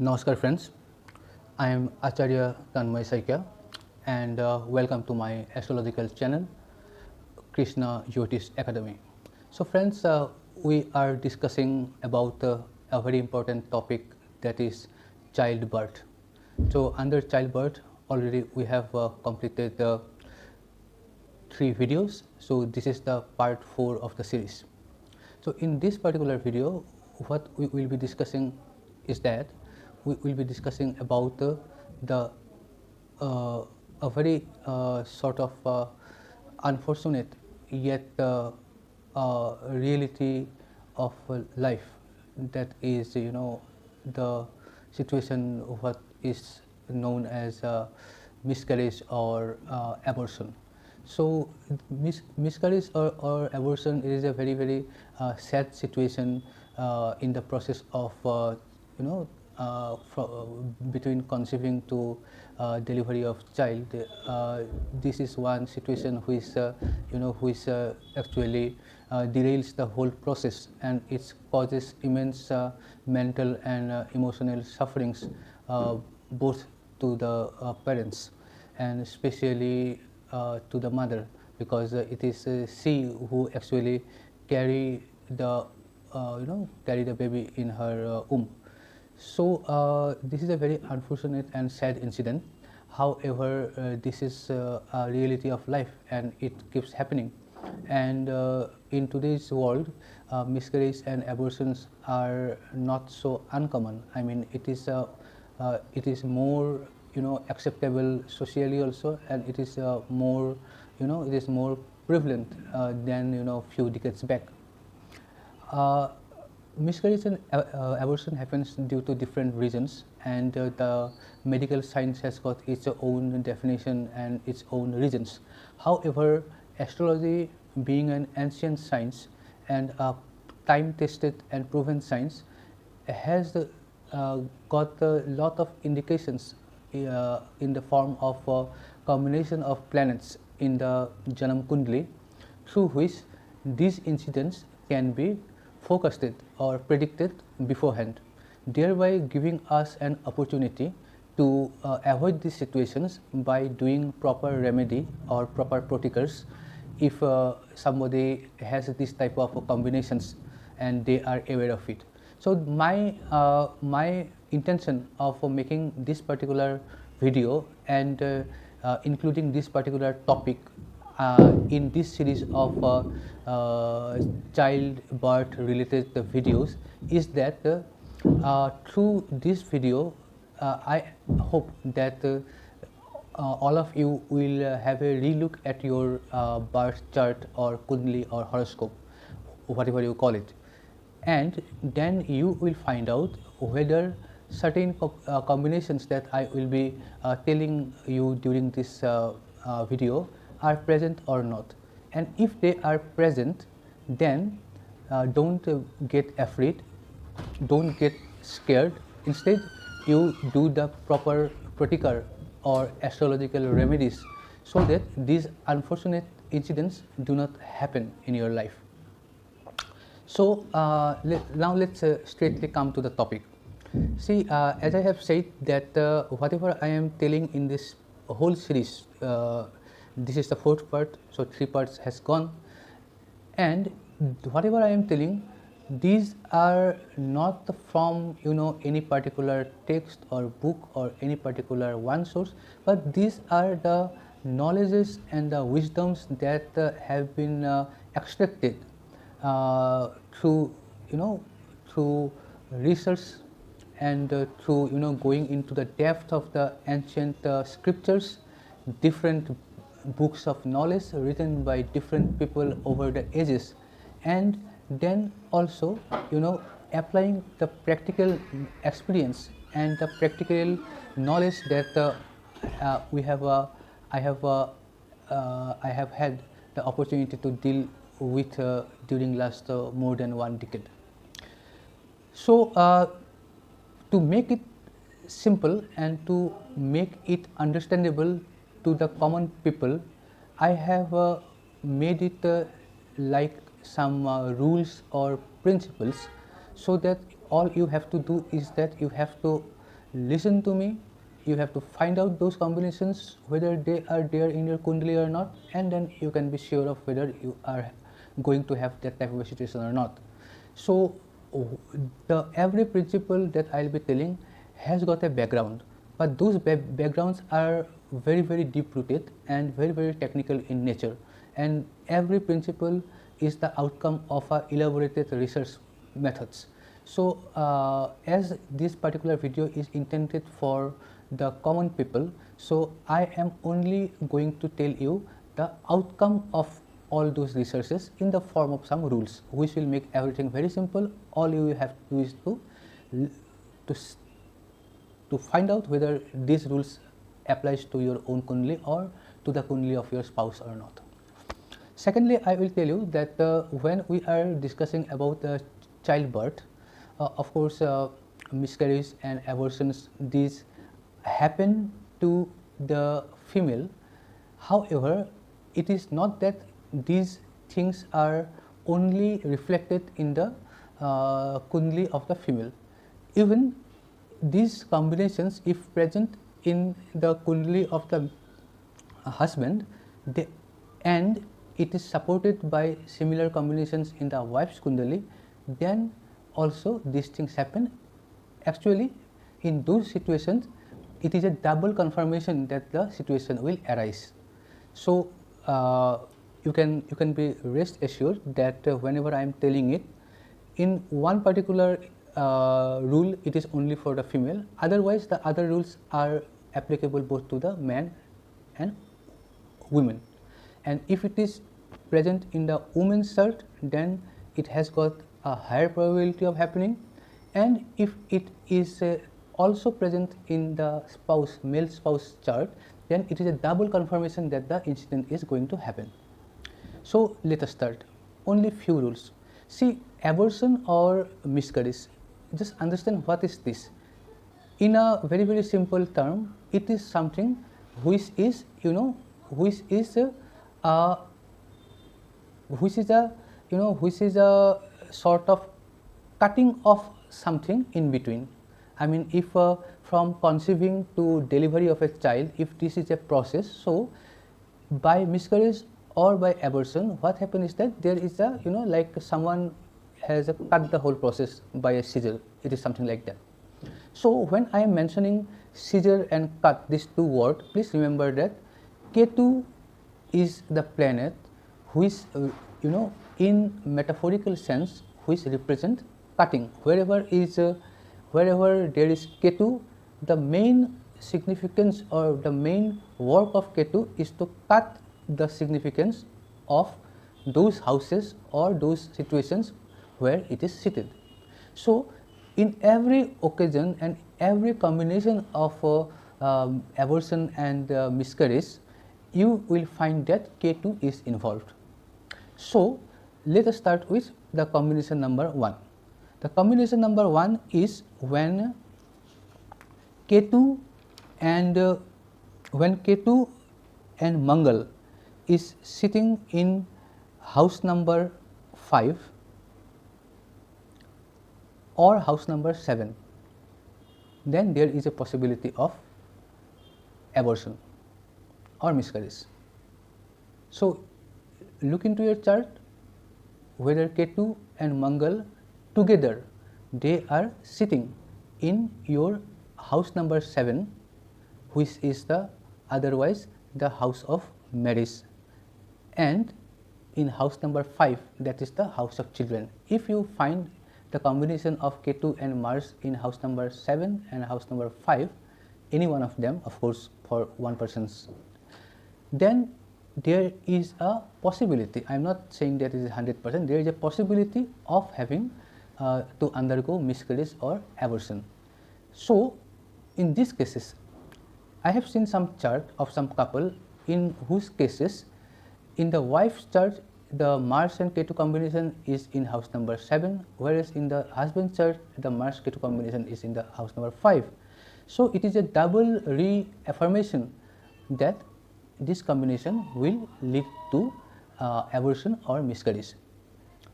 Namaskar friends, I am Acharya Tanmay Saikya and welcome to my astrological channel Krishna Jyotish Academy. So friends, we are discussing about a very important topic, that is childbirth. So under childbirth already we have completed 3 videos, so this is the part 4 of the series. So in this particular video, what we will be discussing is that we will be discussing about the a very sort of unfortunate yet reality of life, that is, the situation what is known as miscarriage or abortion. So miscarriage or abortion is a very sad situation in the process of you know between conceiving to delivery of child. This is one situation which which actually derails the whole process, and it causes immense mental and emotional sufferings both to the parents and especially to the mother, because it is she who actually carry the carry the baby in her womb. So this is a very unfortunate and sad incident. However, this is a reality of life and it keeps happening. And in today's world, miscarriage and abortions are not so uncommon. I mean, it is more acceptable socially also, and it is more it is more prevalent than few decades back. Miscarriage and abortion happens due to different reasons, and the medical science has got its own definition and its own reasons. However, astrology, being an ancient science and a time-tested and proven science, has got a lot of indications in the form of a combination of planets in the Janam Kundli, through which these incidents can be forecasted or predicted beforehand, thereby giving us an opportunity to avoid these situations by doing proper remedy or proper protocols if somebody has this type of combinations and they are aware of it. So my intention of making this particular video and including this particular topic in this series of childbirth related videos is that through this video I hope that all of you will have a relook at your birth chart or kundli or horoscope, whatever you call it, and then you will find out whether certain combinations that I will be telling you during this video are present or not. And if they are present, then don't get afraid, don't get scared. Instead, you do the proper protocol or astrological remedies so that these unfortunate incidents do not happen in your life. So now let's straightly come to the topic. See, as I have said that whatever I am telling in this whole series, this is the 4th part, so 3 parts has gone, and whatever I am telling, these are not from any particular text or book or any particular one source, but these are the knowledges and the wisdoms that have been extracted through through research and through going into the depth of the ancient scriptures, different books of knowledge written by different people over the ages, and then also applying the practical experience and the practical knowledge that we have I have had the opportunity to deal with during last more than 1 decade. So to make it simple and to make it understandable to the common people, I have made it like some rules or principles, so that all you have to do is that you have to listen to me, you have to find out those combinations whether they are there in your kundali or not, and then you can be sure of whether you are going to have that type of a situation or not. So the every principle that I'll be telling has got a background, but those backgrounds are very, very deep rooted and very, very technical in nature, and every principle is the outcome of a elaborated research methods. So as this particular video is intended for the common people, so I am only going to tell you the outcome of all those researches in the form of some rules, which will make everything very simple. All you have to do is to find out whether these rules applies to your own kundali or to the kundali of your spouse or not. Secondly, I will tell you that when we are discussing about childbirth, of course miscarriage and abortions, these happen to the female. However, it is not that these things are only reflected in the kundali of the female. Even these combinations, if present in the kundali of the husband, and it is supported by similar combinations in the wife's kundali, then also these things happen. Actually, in those situations, it is a double confirmation that the situation will arise. So you can be rest assured that whenever I am telling it, in one particular rule it is only for the female, otherwise the other rules are applicable both to the man and women. And if it is present in the woman's chart, then it has got a higher probability of happening, and if it is also present in the male spouse chart, then it is a double confirmation that the incident is going to happen. So let us start. Only few rules. See, abortion or miscarriage, just understand what is this. In a very, very simple term, it is something which is a sort of cutting off something in between. I mean, if from conceiving to delivery of a child, if this is a process, so by miscarriage or by abortion, what happens is that there is a like someone has cut the whole process by a scissor. It is something like that. So when I am mentioning scissor and cut, these two words, please remember that Ketu is the planet which in metaphorical sense which represent cutting. Wherever there is Ketu, the main significance or the main work of Ketu is to cut the significance of those houses or those situations where it is seated. So in every occasion and every combination of abortion and miscarriage, you will find that Ketu is involved. So let us start with the combination number 1. The combination number 1 is when Ketu and Mangal is sitting in house number 5 or house number 7, then there is a possibility of abortion or miscarriage. So look into your chart whether Ketu and Mangal together they are sitting in your house number 7, which is otherwise the house of marriage, and in house number 5, that is the house of children. If you find the combination of Ketu and Mars in house number 7 and house number 5, any one of them, of course for one person's, then there is a possibility, I am not saying that it is 100%, there is a possibility of having to undergo miscarriage or abortion. So in these cases, I have seen some chart of some couple in whose cases in the wife's chart the Mars and Ketu combination is in house number 7, whereas in the husband's chart the Mars Ketu combination is in the house number 5. So it is a double reaffirmation that this combination will lead to abortion or miscarriage.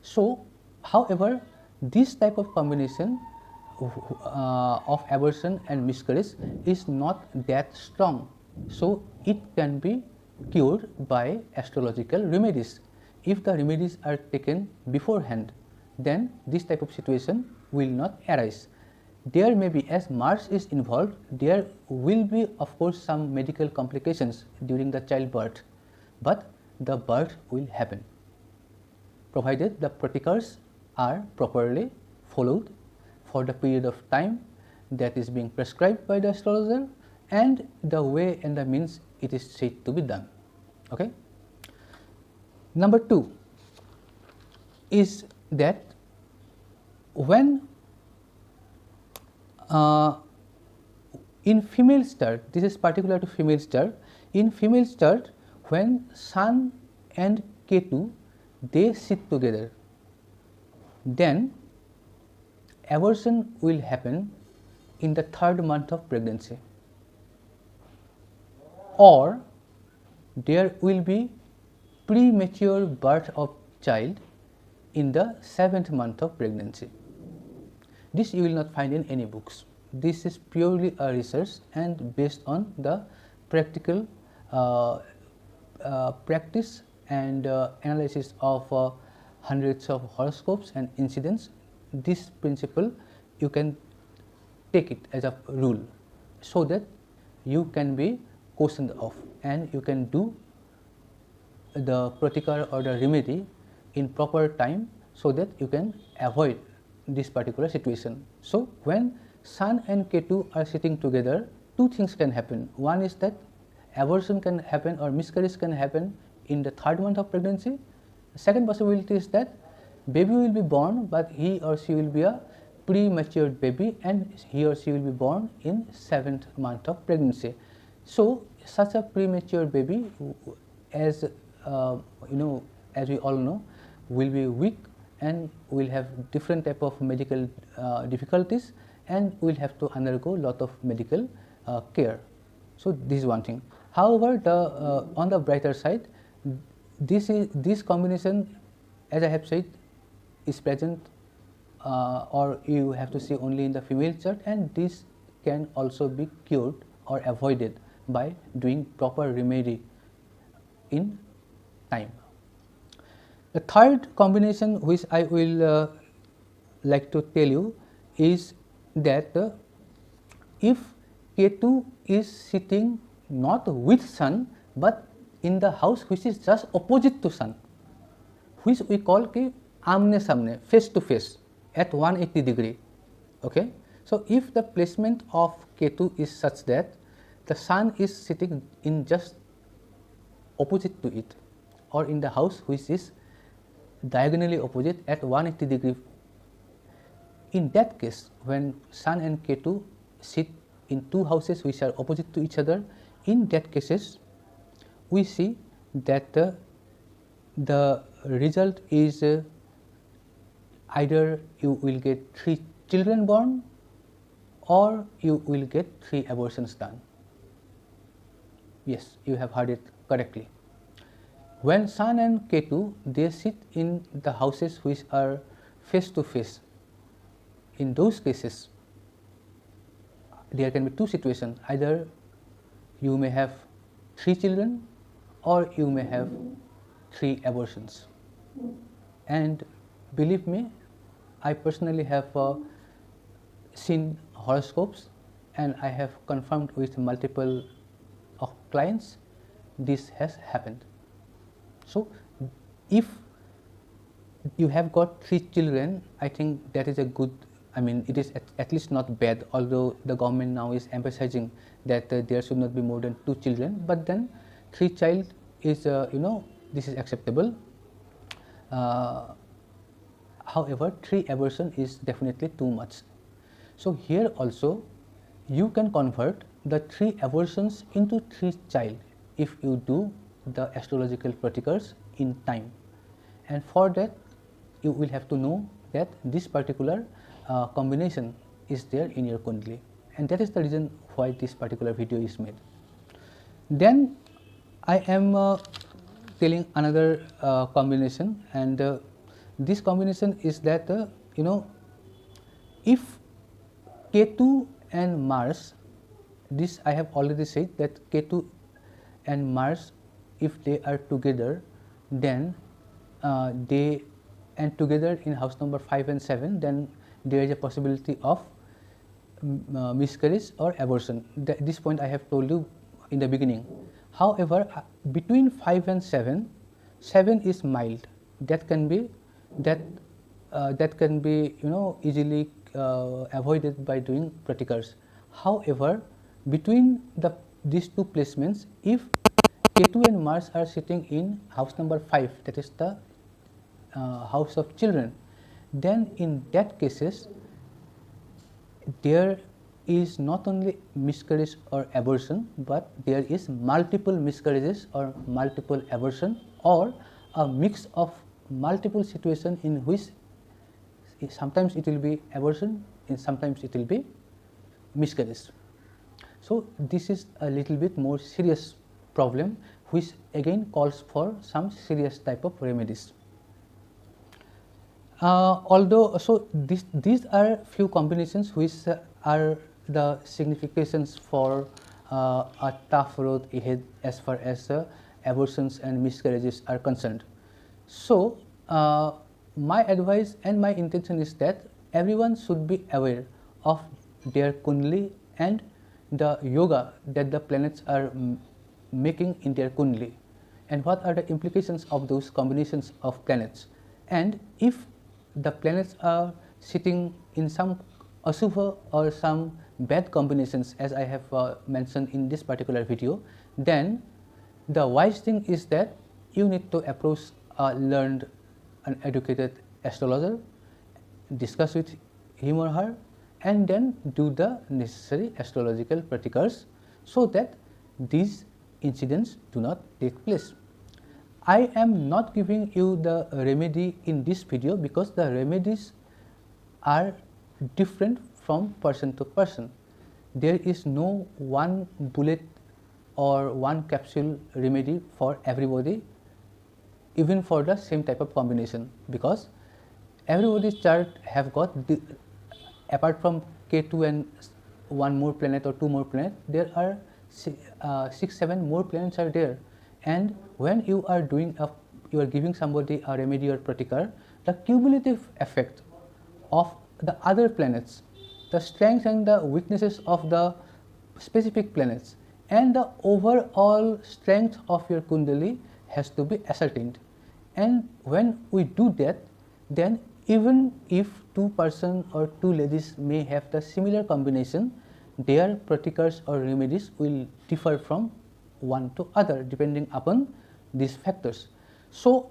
So however, this type of combination of abortion and miscarriage is not that strong, so it can be cured by astrological remedies. If the remedies are taken beforehand, then this type of situation will not arise. There may be, as Mars is involved, there will be of course some medical complications during the childbirth, but the birth will happen, provided the protocols are properly followed for the period of time that is being prescribed by the astrologer and the way and the means it is said to be done. Okay. Number 2 is that when in female chart, this is particular to female chart, in female chart when Sun and Ketu they sit together, then abortion will happen in the 3rd month of pregnancy, or there will be premature birth of child in the 7th month of pregnancy. This you will not find in any books. This is purely a research and based on the practical practice and analysis of hundreds of horoscopes and incidents. This principle you can take it as a rule, so that you can be cautioned of and you can do the pratikar or the remedy in proper time, so that you can avoid this particular situation. So when Sun and Ketu are sitting together, 2 things can happen. One is that abortion can happen or miscarriage can happen in the 3rd month of pregnancy. The second possibility is that baby will be born, but he or she will be a premature baby and he or she will be born in 7th month of pregnancy. So such a premature baby, as as we all know, will be weak and will have different type of medical difficulties and will have to undergo lot of medical care. So this is one thing. However, the on the brighter side, this combination, as I have said, is present or you have to see only in the female chart, and this can also be cured or avoided by doing proper remedy in time. The third combination which I will like to tell you is that if Ketu is sitting not with Sun but in the house which is just opposite to Sun, which we call ki amne samne, face to face at 180 degree. Okay. So if the placement of Ketu is such that the Sun is sitting in just opposite to it, or in the house which is diagonally opposite at 180 degree, in that case, when Sun and Ketu sit in 2 houses which are opposite to each other, in that cases we see that the result is either you will get 3 children born or you will get 3 abortions done. Yes, you have heard it correctly. When Sun and Ketu they sit in the houses which are face to face, in those cases there can be 2 situations, either you may have 3 children or you may have 3 abortions. And believe me, I personally have seen horoscopes and I have confirmed with multiple of clients this has happened. So if you have got 3 children, I think that is a good, I mean it is at least not bad, although the government now is emphasizing that there should not be more than 2 children, but then 3 child is this is acceptable. However, 3 abortion is definitely too much. So here also you can convert the 3 abortions into 3 child if you do the astrological pratikars in time, and for that you will have to know that this particular combination is there in your Kundali, and that is the reason why this particular video is made. Then I am telling another combination, and this combination is that if Ketu and Mars, this I have already said that Ketu and Mars, if they are together, then they and together in house number 5 and 7, then there is a possibility of miscarriage or abortion. This point I have told you in the beginning. However, between 5 and 7, 7 is mild. That can be easily avoided by doing pratikars. However, between these two placements, if Ketu and Mars are sitting in house number 5, that is the house of children, then in that cases there is not only miscarriage or abortion, but there is multiple miscarriages or multiple abortion, or a mix of multiple situations in which sometimes it will be abortion and sometimes it will be miscarriage. So this is a little bit more serious problem, which again calls for some serious type of remedies. These are few combinations which are the significations for a tough road ahead as far as abortions and miscarriages are concerned. So my advice and my intention is that everyone should be aware of their kundali and the yoga that the planets are making in their kundali, and what are the implications of those combinations of planets. And if the planets are sitting in some ashubha or some bad combinations, as I have mentioned in this particular video, then the wise thing is that you need to approach a learned and educated astrologer, discuss with him or her, and then do the necessary astrological pratikars so that these incidents do not take place. I am not giving you the remedy in this video because the remedies are different from person to person. There is no one bullet or one capsule remedy for everybody, even for the same type of combination, because everybody's chart have got apart from K2 and one more planet or two more planets, there are 6-7 more planets are there. And when you are giving somebody a remedy or pratikar, the cumulative effect of the other planets, the strengths and the weaknesses of the specific planets, and the overall strength of your kundali has to be ascertained. And when we do that, then even if two person or two ladies may have the similar combination, their pratikars or remedies will differ from one to other depending upon these factors. So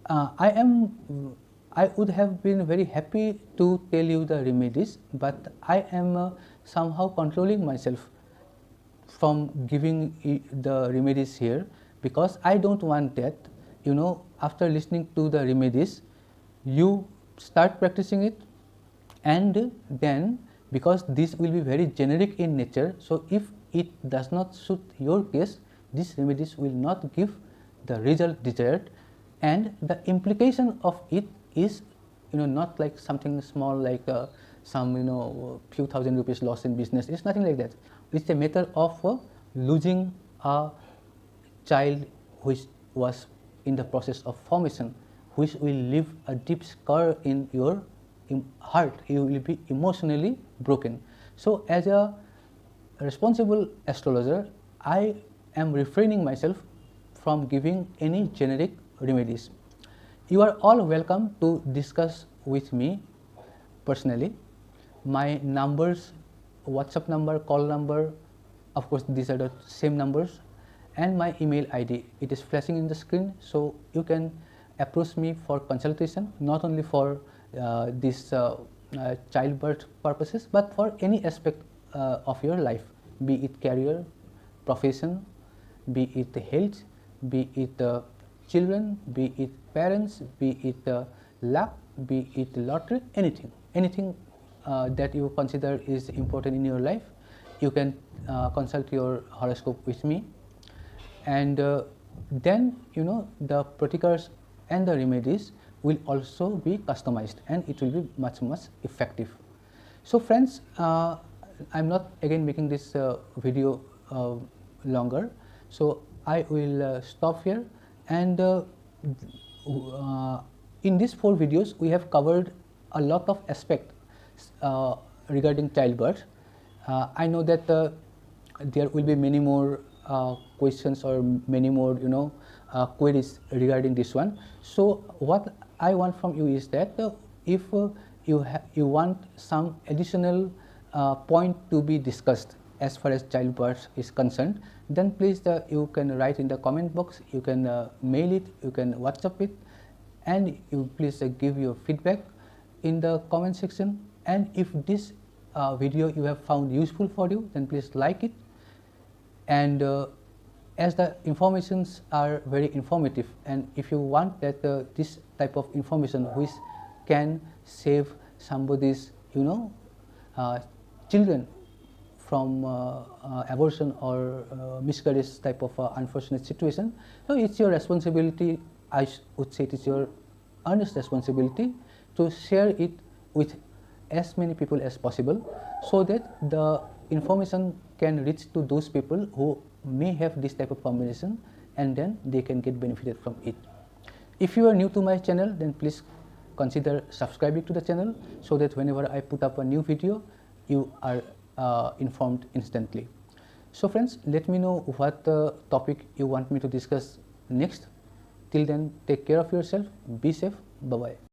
I would have been very happy to tell you the remedies, but I am somehow controlling myself from giving the remedies here, because I don't want that, after listening to the remedies, you start practicing it, and then because this will be very generic in nature, so if it does not suit your case, these remedies will not give the result desired, and the implication of it is not like something small like some few thousand rupees loss in business. It's nothing like that. It's a matter of losing a child which was in the process of formation, which will leave a deep scar in your heart. You will be emotionally broken. So as a responsible astrologer, I am refraining myself from giving any generic remedies. You are all welcome to discuss with me personally. My numbers, WhatsApp number, call number, of course these are the same numbers, and my email ID, it is flashing in the screen, so you can approach me for consultation, not only for this childbirth purposes, but for any aspect of your life, be it career, profession, be it health, be it children, be it parents, be it luck, be it lottery, anything that you consider is important in your life, you can consult your horoscope with me, and then the pratikars and the remedies will also be customized, and it will be much effective. So friends, I'm not again making this video longer, so I will stop here. And in these 4 videos we have covered a lot of aspects regarding childbirth. I know that there will be many more questions or many more queries regarding this one. So what I want from you is that if you want some additional point to be discussed as far as childbirth is concerned, then please you can write in the comment box, you can mail it, you can WhatsApp it, and you please give your feedback in the comment section. And if this video you have found useful for you, then please like it. And as the informations are very informative, and if you want that this type of information which can save somebody's children from abortion or miscarriage type of unfortunate situation, so it's your responsibility, I would say it is your earnest responsibility to share it with as many people as possible, so that the information can reach to those people who may have this type of combination, and then they can get benefited from it. If you are new to my channel, then please consider subscribing to the channel, so that whenever I put up a new video, you are informed instantly. So friends, let me know what topic you want me to discuss next. Till then, take care of yourself, be safe, bye bye.